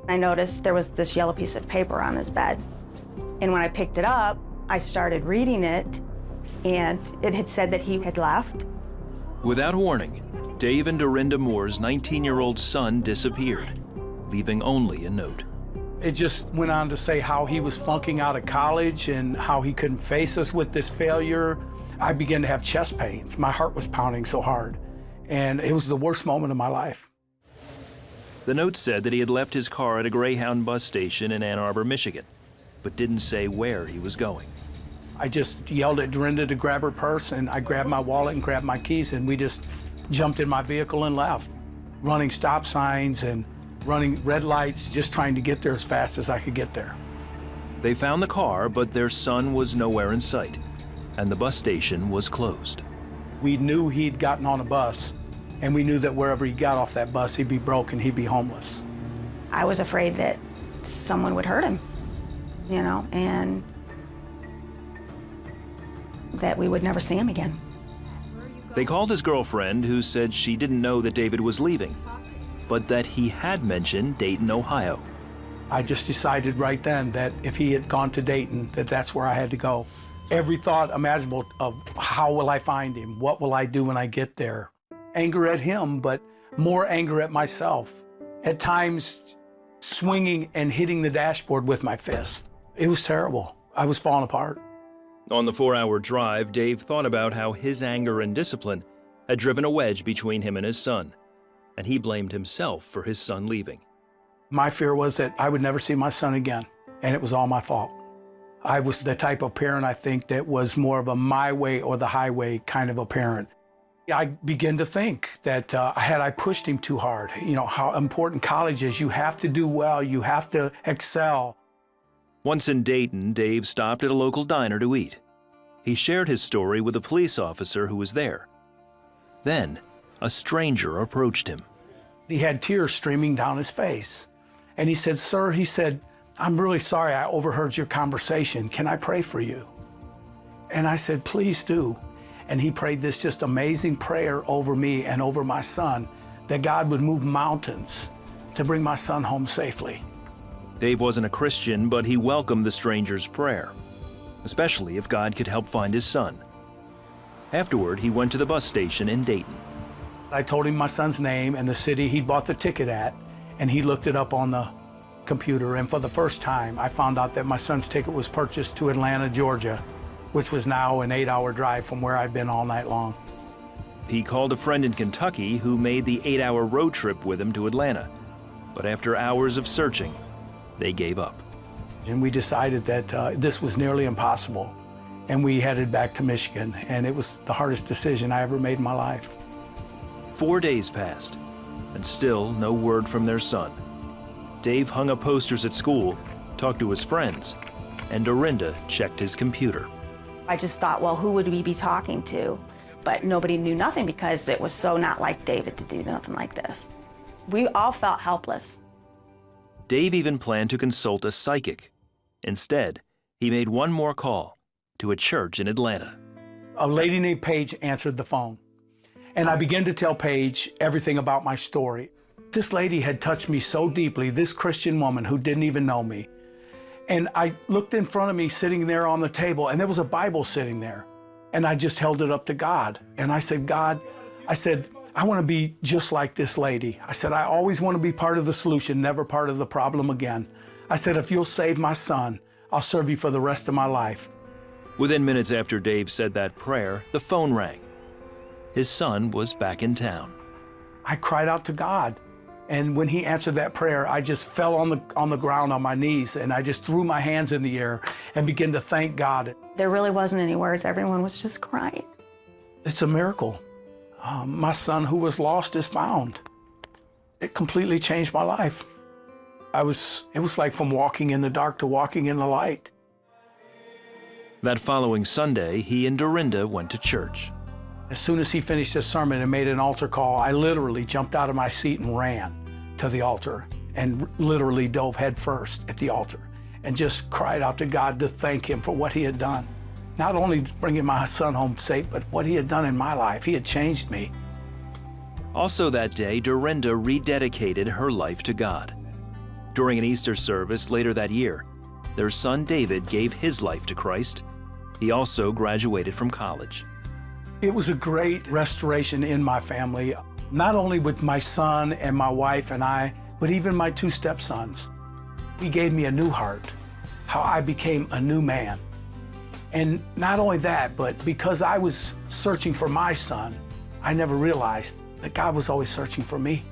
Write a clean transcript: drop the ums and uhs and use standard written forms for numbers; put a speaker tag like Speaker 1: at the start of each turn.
Speaker 1: I noticed there was this yellow piece of paper on his bed. And when I picked it up, I started reading it, and it had said that he had left.
Speaker 2: Without warning, Dave and Dorinda Moore's 19-year-old son disappeared, leaving only a note.
Speaker 3: It just went on to say how he was flunking out of college and how he couldn't face us with this failure. I began to have chest pains. My heart was pounding so hard, and it was the worst moment of my life.
Speaker 2: The note said that he had left his car at a Greyhound bus station in Ann Arbor, Michigan, but didn't say where he was going.
Speaker 3: I just yelled at Dorinda to grab her purse, and I grabbed my wallet and grabbed my keys, and we just jumped in my vehicle and left, running stop signs and running red lights, just trying to get there as fast as I could get there.
Speaker 2: They found the car, but their son was nowhere in sight, and the bus station was closed.
Speaker 3: We knew he'd gotten on a bus, and we knew that wherever he got off that bus, he'd be broke and he'd be homeless.
Speaker 1: I was afraid that someone would hurt him, you know, and that we would never see him again.
Speaker 2: They called his girlfriend, who said she didn't know that David was leaving, but that he had mentioned Dayton, Ohio.
Speaker 3: I just decided right then that if he had gone to Dayton, that that's where I had to go. Every thought imaginable of how will I find him? What will I do when I get there? Anger at him, but more anger at myself. At times, swinging and hitting the dashboard with my fist. It was terrible. I was falling apart.
Speaker 2: On the 4-hour drive, Dave thought about how his anger and discipline had driven a wedge between him and his son, and he blamed himself for his son leaving.
Speaker 3: My fear was that I would never see my son again, and it was all my fault. I was the type of parent, I think, that was more of a my way or the highway kind of a parent. I began to think that had I pushed him too hard, you know, how important college is. You have to do well, you have to excel.
Speaker 2: Once in Dayton, Dave stopped at a local diner to eat. He shared his story with a police officer who was there. Then, a stranger approached him.
Speaker 3: He had tears streaming down his face. And he said, "Sir," he said, "I'm really sorry I overheard your conversation. Can I pray for you?" And I said, "Please do." And he prayed this just amazing prayer over me and over my son, that God would move mountains to bring my son home safely.
Speaker 2: Dave wasn't a Christian, but he welcomed the stranger's prayer, especially if God could help find his son. Afterward, he went to the bus station in Dayton.
Speaker 3: I told him my son's name and the city he'd bought the ticket at, and he looked it up on the computer, and for the first time, I found out that my son's ticket was purchased to Atlanta, Georgia, which was now an 8-hour drive from where I'd been all night long.
Speaker 2: He called a friend in Kentucky who made the 8-hour road trip with him to Atlanta, but after hours of searching, they gave up.
Speaker 3: And we decided that this was nearly impossible, and we headed back to Michigan, and it was the hardest decision I ever made in my life.
Speaker 2: 4 days passed, and still no word from their son. Dave hung up posters at school, talked to his friends, and Dorinda checked his computer.
Speaker 1: I just thought, well, who would we be talking to? But nobody knew nothing because it was so not like David to do nothing like this. We all felt helpless.
Speaker 2: Dave even planned to consult a psychic. Instead, he made one more call to a church in Atlanta.
Speaker 3: A lady named Paige answered the phone, and I began to tell Paige everything about my story. This lady had touched me so deeply, this Christian woman who didn't even know me. And I looked in front of me sitting there on the table, and there was a Bible sitting there. And I just held it up to God. And I said, "God," I said, "I want to be just like this lady." I said, "I always want to be part of the solution, never part of the problem again." I said, "If you'll save my son, I'll serve you for the rest of my life."
Speaker 2: Within minutes after Dave said that prayer, the phone rang. His son was back in town.
Speaker 3: I cried out to God. And when he answered that prayer, I just fell on the ground on my knees, and I just threw my hands in the air and began to thank God.
Speaker 1: There really wasn't any words. Everyone was just crying.
Speaker 3: It's a miracle. My son who was lost is found. It completely changed my life. It was like from walking in the dark to walking in the light.
Speaker 2: That following Sunday, he and Dorinda went to church.
Speaker 3: As soon as he finished his sermon and made an altar call, I literally jumped out of my seat and ran to the altar and literally dove headfirst at the altar and just cried out to God to thank him for what he had done. Not only bringing my son home safe, but what he had done in my life. He had changed me.
Speaker 2: Also that day, Dorinda rededicated her life to God. During an Easter service later that year, their son David gave his life to Christ. He also graduated from college.
Speaker 3: It was a great restoration in my family, not only with my son and my wife and I, but even my 2 stepsons. He gave me a new heart, how I became a new man. And not only that, but because I was searching for my son, I never realized that God was always searching for me.